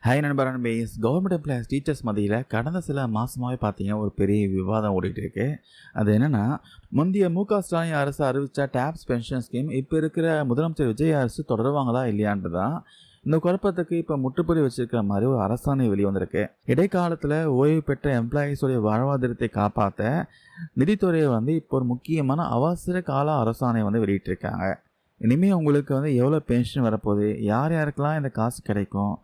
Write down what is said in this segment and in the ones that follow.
Hi நண்பர் நண்பீஸ். Government employees teachers மத்தியில் கடந்த சில மாதமாகவே பார்த்தீங்கன்னா ஒரு பெரிய விவாதம் ஓடிட்டு இருக்கு. அது என்னென்னா, முந்தைய ஸ்டாலின் அரசு அறிவித்த டேப்ஸ் பென்ஷன் ஸ்கீம் இப்போ இருக்கிற முதலமைச்சர் விஜய் அரசு தொடருவாங்களா இல்லையான்றது தான். இந்த குழப்பத்துக்கு இப்போ முற்றுப்புள்ளி வச்சிருக்கிற மாதிரி ஒரு அரசாணை வெளிவந்திருக்கு. இடைக்காலத்தில் ஓய்வு பெற்ற எம்ப்ளாயீஸோடைய வாழ்வாதாரத்தை காப்பாற்ற நிதித்துறையை இப்போ ஒரு முக்கியமான அவசர கால அரசாணை வெளியிட்டிருக்காங்க. இனிமேல் உங்களுக்கு எவ்வளோ பென்ஷன் வரப்போகுது, யார் யாருக்கெல்லாம் இந்த காசு கிடைக்கும்,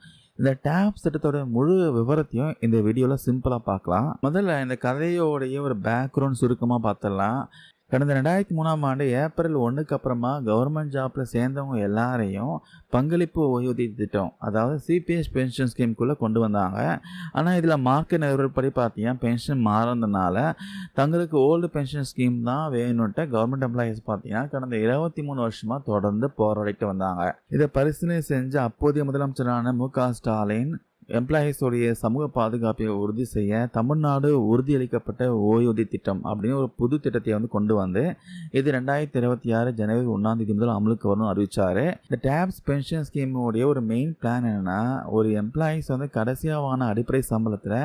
இந்த டேப்ஸ் திட்டத்தோட முழு விவரத்தையும் இந்த வீடியோவில் சிம்பிளாக பார்க்கலாம். முதல்ல இந்த கதையோடைய ஒரு பேக்ரவுண்ட் சுருக்கமாக பார்த்துடலாம். கடந்த 2003 ஏப்ரல் 1க்கு அப்புறமா கவர்மெண்ட் ஜாப்பில் சேர்ந்தவங்க எல்லாரையும் பங்களிப்பு ஓய்வூதிய திட்டம், அதாவது சிபிஎஸ் பென்ஷன் ஸ்கீம்குள்ளே கொண்டு வந்தாங்க. ஆனால் இதில் மார்க்கெட் நிலவரப்படி பார்த்தீங்கன்னா பென்ஷன் மாறதுனால தங்களுக்கு ஓல்டு பென்ஷன் ஸ்கீம் தான் வேணும்ட்டு கவர்மெண்ட் எம்ப்ளாயீஸ் பார்த்தீங்கன்னா கடந்த 23 வருஷமாக தொடர்ந்து போராடிட்டு வந்தாங்க. இதை பரிசீலனை செஞ்ச அப்போதைய முதலமைச்சரான ஸ்டாலின் எம்ப்ளாயீஸோடைய சமூக பாதுகாப்பை உறுதி செய்ய தமிழ்நாடு உறுதியளிக்கப்பட்ட ஓய்வூதிய திட்டம் அப்படின்னு ஒரு புது திட்டத்தை கொண்டு வந்து இது 2026 ஜனவரி 1 முதல் அமலுக்கு வரணும்னு அறிவிச்சாரு. இந்த டேப்ஸ் பென்ஷன் ஸ்கீமுடைய ஒரு மெயின் பிளான் என்னன்னா, ஒரு எம்ப்ளாயீஸ் கடைசியாவான அடிப்படை சம்பளத்தில்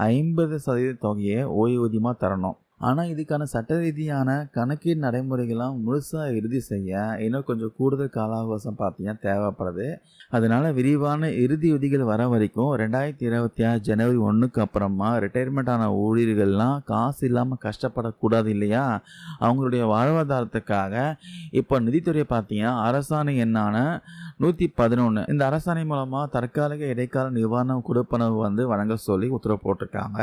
50% தொகையை ஓய்வூதியமாக தரணும். ஆனால் இதுக்கான சட்ட ரீதியான கணக்கீடு நடைமுறைகள்லாம் முழுசாக இறுதி செய்ய இன்னும் கொஞ்சம் கூடுதல் கால அவகாசம் பார்த்தீங்கன்னா தேவைப்படுது. அதனால் விரிவான இறுதி விதிகள் வர வரைக்கும் 2026 ஜனவரி 1க்கு அப்புறமா ரிட்டையர்மெண்ட் ஆன ஊழியர்கள்லாம் காசு இல்லாமல் கஷ்டப்படக்கூடாது இல்லையா. அவங்களுடைய வாழ்வாதாரத்துக்காக இப்போ நிதித்துறை பார்த்தீங்கன்னா அரசாணை எண்ணான 111 இந்த அரசாணை மூலமாக தற்காலிக இடைக்கால நிவாரணம் கொடுப்பனவு வழங்க சொல்லி உத்தரவு போட்டிருக்காங்க.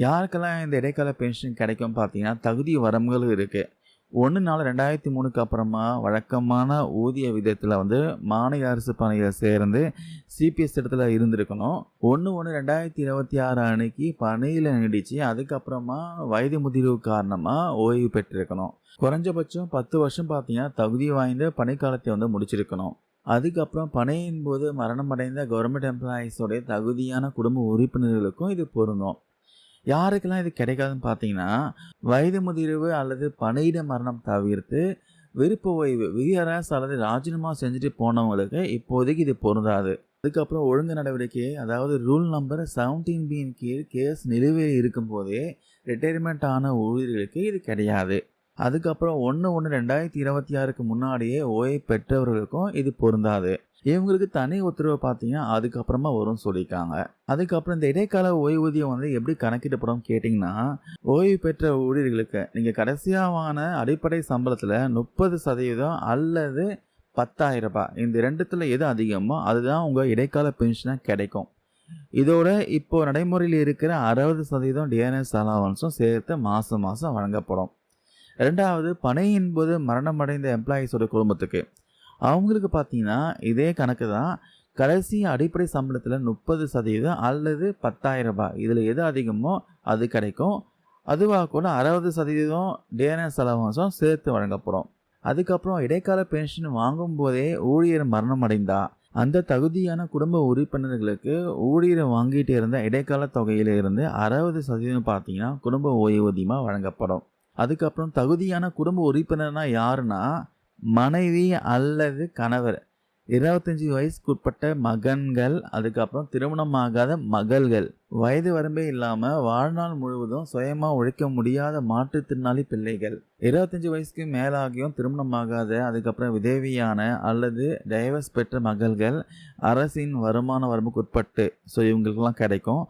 யாருக்கெல்லாம் இந்த இடைக்கால பென்ஷன் கிடைக்கும் பார்த்தீங்கன்னா தகுதி வரம்புகள் இருக்குது. 1/4/2003க்கு அப்புறமா வழக்கமான ஊதிய விதத்தில் மாநில அரசு பணியில் சேர்ந்து சிபிஎஸ் இடத்துல இருந்திருக்கணும். 1/1/2026 அன்னைக்கு பணியில் நீடிச்சு அதுக்கப்புறமா வயது முதிர்வு காரணமாக ஓய்வு பெற்றிருக்கணும். குறைஞ்சபட்சம் 10 வருஷம் பார்த்தீங்கன்னா தகுதி வாய்ந்த பணிக்காலத்தை முடிச்சிருக்கணும். அதுக்கப்புறம் பணியின் போது மரணமடைந்த கவர்மெண்ட் எம்ப்ளாயீஸோடைய தகுதியான குடும்ப உறுப்பினர்களுக்கும் இது பொருந்தும். யாருக்கெல்லாம் இது கிடைக்காதுன்னு பார்த்தீங்கன்னா, வயது முதிர்வு அல்லது பணியிட மரணம் தவிர்த்து விருப்ப ஓய்வு விஆர்எஸ் அல்லது ராஜினாமா செஞ்சுட்டு போனவங்களுக்கு இப்போதைக்கு இது பொருந்தாது. அதுக்கப்புறம் ஒழுங்கு நடவடிக்கை, அதாவது ரூல் நம்பர் 17B கீழ் கேஸ் நிலுவையில் இருக்கும் போதே ரிட்டையர்மெண்ட் ஆன ஊழியர்களுக்கு இது கிடையாது. அதுக்கப்புறம் 1/1/2026க்கு முன்னாடியே ஓய்வு பெற்றவர்களுக்கும் இது பொருந்தாது. இவங்களுக்கு தனி உத்தரவு பார்த்தீங்கன்னா அதுக்கப்புறமா வரும்னு சொல்லியிருக்காங்க. அதுக்கப்புறம் இந்த இடைக்கால ஓய்வூதியம் எப்படி கணக்கிடப்படும் கேட்டிங்கன்னா, ஓய்வு பெற்ற ஊழியர்களுக்கு நீங்கள் கடைசியாவான அடிப்படை சம்பளத்தில் 30% அல்லது 10,000 ரூபாய், இந்த ரெண்டுத்தில் எது அதிகமோ அதுதான் உங்கள் இடைக்கால பென்ஷனாக கிடைக்கும். இதோட இப்போ நடைமுறையில் இருக்கிற 60% டிஎன்எஸ் அலவன்ஸும் சேர்த்து மாதம் வழங்கப்படும். ரெண்டாவது, பணியின் போது மரணமடைந்த எம்ப்ளாயீஸோட குடும்பத்துக்கு அவங்களுக்கு பார்த்தீங்கன்னா இதே கணக்கு தான். கடைசி அடிப்படை சம்பளத்தில் 30% அல்லது 10,000 ரூபாய், இதில் எது அதிகமோ அது கிடைக்கும். அதுவாக கூட 60% டிஎன்எஸ் அலவன்ஸும் சேர்த்து வழங்கப்படும். அதுக்கப்புறம் இடைக்கால பென்ஷன் வாங்கும் போதே ஊழியர் மரணம் அடைந்தா அந்த தகுதியான குடும்ப உறுப்பினர்களுக்கு ஊழியர் வாங்கிட்டு இருந்த இடைக்கால தொகையிலிருந்து 60% பார்த்தீங்கன்னா குடும்ப ஓய்வூதியமாக வழங்கப்படும். அதுக்கப்புறம் தகுதியான குடும்ப உறுப்பினர்னா யாருன்னா, மனைவி அல்லது கணவர், 25 வயசுக்குட்பட்ட மகன்கள், அதுக்கப்புறம் திருமணமாகாத மகள்கள், வயது வரம்பே இல்லாமல் வாழ்நாள் முழுவதும் சுயமாக உழைக்க முடியாத மாற்றுத்திறனாளி பிள்ளைகள், 25 வயசுக்கு மேலாகியும் திருமணமாகாத, அதுக்கப்புறம் விதவியான அல்லது டைவர்ஸ் பெற்ற மகள்கள் அரசின் வருமான வரம்புக்கு உட்பட்டு, ஸோ இவங்களுக்கெல்லாம் கிடைக்கும்.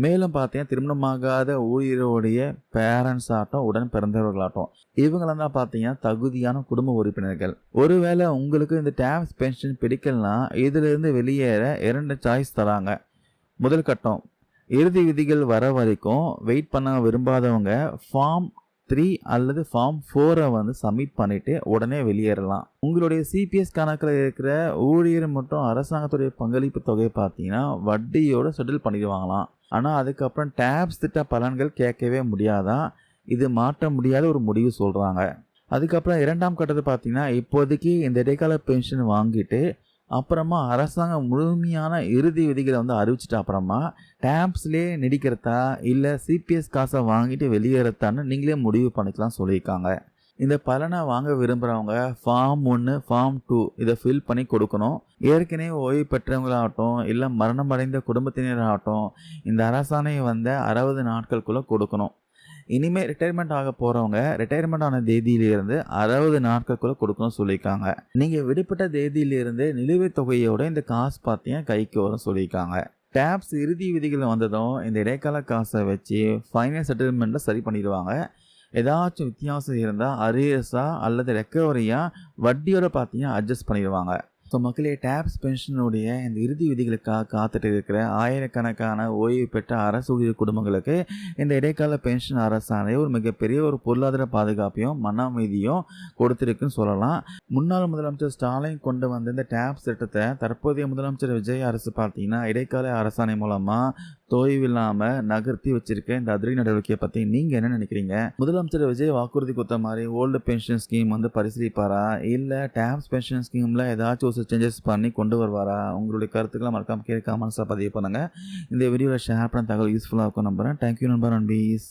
மேலும் பார்த்தீங்கன்னா திருமணமாகாத ஊழியருடைய பேரண்ட்ஸ் ஆட்டம், உடன் பிறந்தவர்களாட்டம், இவங்களாம் தான் பார்த்தீங்கன்னா தகுதியான குடும்ப உறுப்பினர்கள். ஒருவேளை உங்களுக்கு இந்த டேப்ஸ் பென்ஷன் பிடிக்கலனா இதிலிருந்து வெளியேற 2 சாய்ஸ் தராங்க. முதல் கட்டம், இறுதி விதிகள் வர வரைக்கும் வெயிட் பண்ண விரும்பாதவங்க ஃபார்ம் 3 அல்லது ஃபார்ம் 4 சப்மிட் பண்ணிட்டு உடனே வெளியேறலாம். உங்களுடைய சிபிஎஸ் கணக்கில் இருக்கிற ஊழியர் மற்றும் அரசாங்கத்துடைய பங்களிப்பு தொகை பார்த்தீங்கன்னா வட்டியோடு செட்டில் பண்ணிடுவாங்களாம். ஆனால் அதுக்கப்புறம் டேப்ஸ் திட்ட பலன்கள் கேட்கவே முடியாதான். இது மாற்ற முடியாத ஒரு முடிவு சொல்கிறாங்க. அதுக்கப்புறம் 2ஆம் கட்டத்தை பார்த்தீங்கன்னா, இப்போதைக்கு இந்த இடைக்கால பென்ஷன் வாங்கிட்டு அப்புறமா அரசாங்கம் முழுமையான இறுதி விதிகளை அறிவிச்சிட்ட அப்புறமா டேப்ஸ்லேயே நீடிக்கிறதா இல்லை சிபிஎஸ் காசை வாங்கிட்டு வெளியேறத்தான்னு நீங்களே முடிவு பண்ணிக்கலாம் சொல்லியிருக்காங்க. இந்த பலனை வாங்க விரும்புகிறவங்க ஃபார்ம் 1, ஃபார்ம் 2 இதை ஃபில் பண்ணி கொடுக்கணும். ஏற்கனவே ஓய்வு பெற்றவங்களாகட்டும், இல்லை மரணம் அடைந்த குடும்பத்தினராகட்டும், இந்த அரசாணையை 60 நாட்களுக்குள்ளே கொடுக்கணும். இனிமேல் ரிட்டையர்மெண்ட் ஆக போகிறவங்க ரிட்டையர்மெண்ட் ஆன தேதியிலிருந்து 60 நாட்களுக்குள்ளே கொடுக்கணும்னு சொல்லியிருக்காங்க. நீங்கள் விடுபட்ட தேதியிலிருந்து நிலுவைத் தொகையோட இந்த காசு பார்த்தீங்கன்னா கைக்கு வரும் சொல்லியிருக்காங்க. டேப்ஸ் இறுதி விதிகள் வந்ததும் இந்த இடைக்கால காசை வச்சு ஃபைனல் செட்டில்மெண்ட்டில் சரி பண்ணிடுவாங்க. ஏதாச்சும் வித்தியாசம் இருந்தால் அரியர்ஸா அல்லது ரெக்கவரியாக வட்டியோட பார்த்தீங்கன்னா அட்ஜஸ்ட் பண்ணிடுவாங்க. ஸோ மக்களே, டேப்ஸ் பென்ஷனுடைய இந்த இறுதி விதிகளுக்காக காத்துட்டு இருக்கிற ஆயிரக்கணக்கான ஓய்வு பெற்ற அரசு ஊழியர் குடும்பங்களுக்கு இந்த இடைக்கால பென்ஷன் அரசாணை ஒரு மிகப்பெரிய ஒரு பொருளாதார பாதுகாப்பையும் மன அமைதியும் கொடுத்துருக்குன்னு சொல்லலாம். முன்னாள் முதலமைச்சர் ஸ்டாலின் கொண்டு வந்த இந்த டேப்ஸ் திட்டத்தை தற்போதைய முதலமைச்சர் விஜய் அரசு பார்த்தீங்கன்னா இடைக்கால அரசாணை மூலமாக தொய்வில்லாமல் நகர்த்தி வச்சிருக்க இந்த அதிரடி நடவடிக்கையை பற்றி நீங்கள் என்ன நினைக்கிறீங்க? முதலமைச்சர் விஜய் வாக்குறுதி கொடுத்த மாதிரி ஓல்டு பென்ஷன் ஸ்கீம் பரிசீலிப்பாரா, இல்லை டேப்ஸ் பென்ஷன் ஸ்கீமில் ஏதாச்சும் ஒரு சேஞ்சஸ் பண்ணி கொண்டு வருவாரா? உங்களுடைய கருத்துக்களை மறக்காம கீழே கமெண்ட்ஸாக பதிவு பண்ணுங்கள். இந்த வீடியோவில் ஷேர் பண்ண தகவல் யூஸ்ஃபுல்லாக இருக்கும் நம்புகிறேன். தேங்க்யூ நண்பர் அண்ட் பீஸ்.